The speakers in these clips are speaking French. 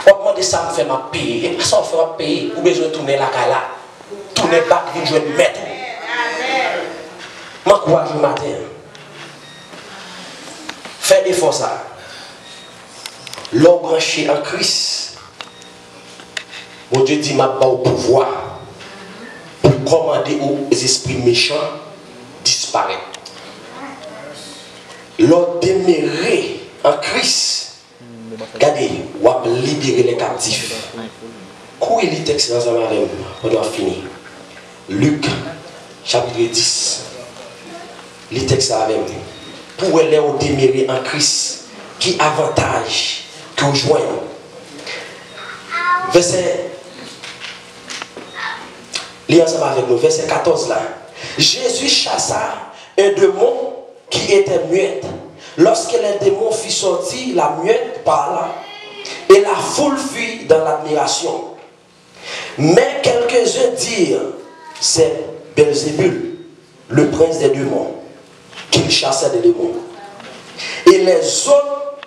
On demande ça me fait ma payer. Et ça on fera payer. Ou besoin de tourner la cala. Tourner back, vous jouez de mettre. M'encourage le matin. Fais l'effort ça. L'homme branché en Christ. Mon Dieu dit m'a pas au pouvoir pour commander aux esprits méchants disparaître. L'homme demeuré en Christ. Regardez, on va libérer les captifs. Où est le texte dans la même? On doit finir. Luc, chapitre 10. Le texte à la même. Pour aller au demeurer en Christ, qui avantage que vous joignez. Verset. Lisez ensemble avec nous. Verset 14 là. Jésus chassa un démon qui était muette. Lorsque le démon fit sortir, la muette parla et la foule fut dans l'admiration. Mais quelques-uns dirent, c'est Belzébul, le prince des démons, qui chassait des démons. Et les autres,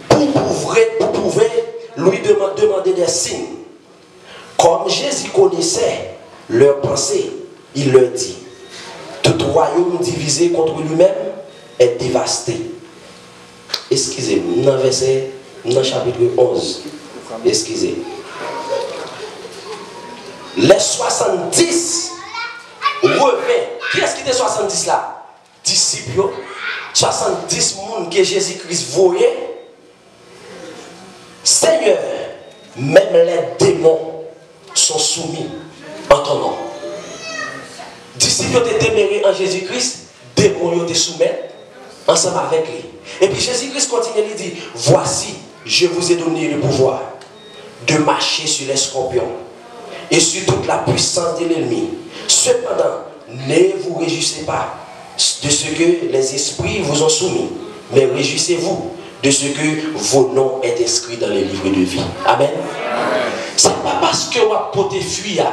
pour pouvoir lui demander des signes. Comme Jésus connaissait leurs pensées, il leur dit, tout royaume divisé contre lui-même est dévasté. Excusez-moi, dans chapitre 11. Excusez. Les 70 revinrent. Qui est-ce qui était 70 là? Disciples. 70 personnes que Jésus-Christ voyait. Seigneur, même les démons sont soumis en ton nom. Disciples étaient demeurés en Jésus-Christ, démons étaient soumis ensemble avec lui. Et puis Jésus-Christ continue et dit, voici, je vous ai donné le pouvoir de marcher sur les scorpions et sur toute la puissance de l'ennemi. Cependant, ne vous réjouissez pas de ce que les esprits vous ont soumis, mais réjouissez-vous de ce que vos noms est inscrits dans les livres de vie. Amen. Ce n'est pas parce que vous avez porté fuir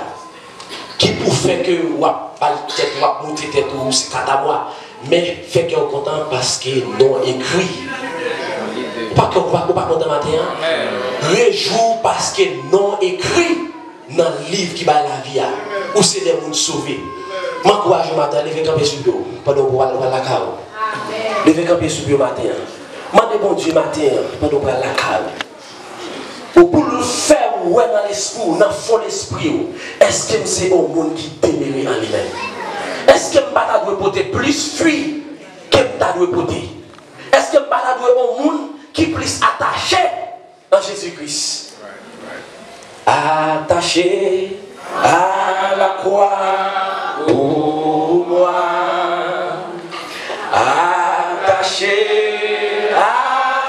qui pour faire que vous avez tête, vous avez monté tête ou c'est à moi, mais fait que vous êtes content parce que non écrit. Pas que vous n'êtes pas content matin. Réjouis parce que non écrit dans le livre qui va la vie. Où c'est des gens sauvés. M'encourage le matin, levez camper sur le pendant que vous allez la carreau. Levez camper sur le matin. Mandez bon Dieu matin pendant que vous allez la carreau. Pour le faire ouais dans l'esprit, dans le fond de l'esprit, est-ce que c'est un monde qui demeure en lui-même? Est-ce que je dois porter plus fruit que je dois porter? Est-ce que je dois un monde qui est plus attaché à Jésus-Christ? Attaché à la croix pour moi. Attaché à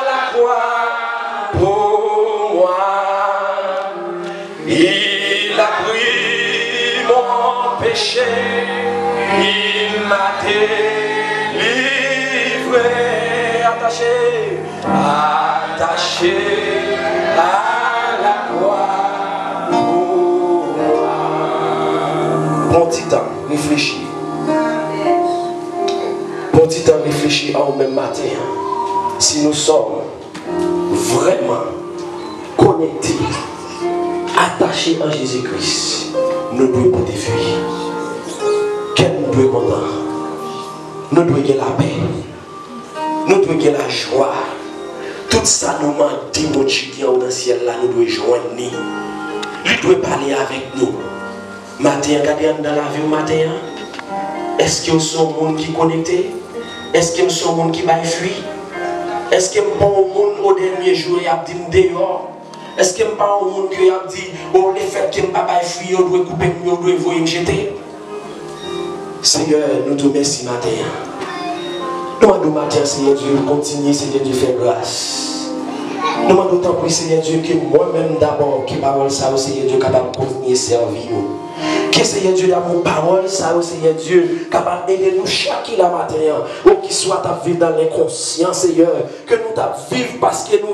la croix pour moi. Il a pris mon péché. Il m'a délivré. Attaché, attaché à la croix. Bon petit temps, réfléchis. Bon petit temps, réfléchis au même matin. Si nous sommes vraiment connectés, attachés à Jésus-Christ, nous devons pas fuir. Quel nous devons content. Nous devons gagner la paix. Nous devons gagner la joie. Tout ça nous dit mon Dieu dans le ciel là, nous devons joindre. Lui doit parler avec nous. Matin, regardez dans la vie au matin. Est-ce que nous sommes un monde qui est connecté? Est-ce que nous sommes un monde qui va fuir? Est-ce que nous sommes un monde au dernier jour et a dit dehors? Est-ce que nous sommes un monde qui a dit oh, les faits que nous ne pouvons pas fuir, on doit couper, on doit voir me jeter? Seigneur, nous te remercions matin. Nous demandons matin, Seigneur Dieu, continue, Seigneur Dieu, faire grâce. Nous demandons tant pour Seigneur Dieu que moi-même d'abord, qui parole ça, Seigneur Dieu, capable de continuer à servir. Que Seigneur Dieu, dans mon parole, ça, Seigneur Dieu, capable d'aider nous chaque la matin, ou qui soit à vivre dans l'inconscient, Seigneur, que nous vivons parce que nous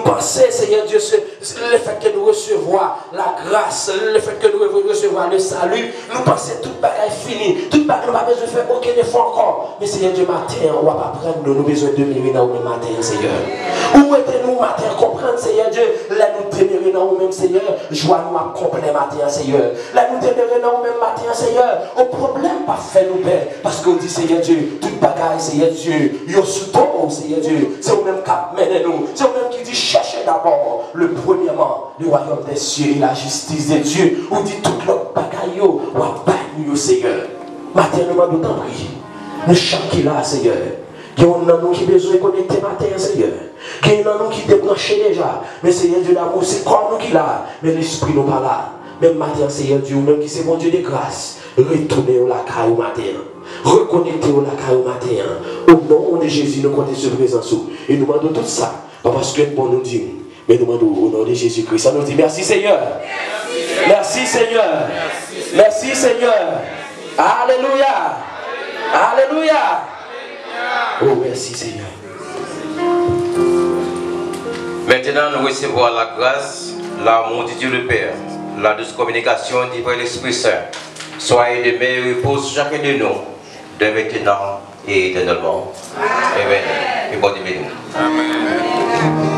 pensons, Seigneur Dieu, le fait que nous recevons la grâce, le fait que nous recevons le salut, nous pensons tout le bagage fini, tout le bagage, nous n'avons pas besoin de faire aucun effort encore. Mais Seigneur Dieu, matin, on va pas prendre nous besoin de minuit dans le matin, Seigneur. Où était-nous matin, comprendre, Seigneur Dieu, là nous demeurer dans nous-mêmes, Seigneur, joie nous à complet matin, Seigneur. Là, nous demeurer dans nous-mêmes matin, Seigneur, au problème pas fait nous père. Parce qu'on dit, Seigneur Dieu, toute bagaille, Seigneur Dieu, yo sous ton, Seigneur Dieu. C'est vous-même qui mène nous. C'est vous-même qui dit, cherchez d'abord, le premièrement, le royaume des cieux et la justice de Dieu. On dit, toute l'autre bagaille, ou à nous, Seigneur. Matin, nous m'en d'autant prier. Nous chacun là, Seigneur. Il y a un homme qui a besoin de connecter matin, Seigneur. Il y a un homme qui est débranché déjà. Mais Seigneur Dieu d'amour, c'est comme nous qui là. Mais l'esprit nous pas là. Même matin, Seigneur Dieu, même qui c'est mon Dieu de grâce. Retournez au la caille au matin. Reconnectez au la caille au matin. Au nom de Jésus, nous comptons sur présence. Et nous demandons tout ça. Pas parce que bon nous dit. Mais nous demandons au nom de Jésus-Christ. Ça nous dit merci Seigneur. Merci Seigneur. Merci Seigneur. Alléluia. Alléluia. Oh, merci Seigneur. Maintenant, nous recevons la grâce, l'amour de Dieu le Père, la douce communication du Père l'Esprit Saint. Soyez de meilleurs repos chacun de nous, de maintenant et éternellement. Amen. Et bon Dieu béni. Amen.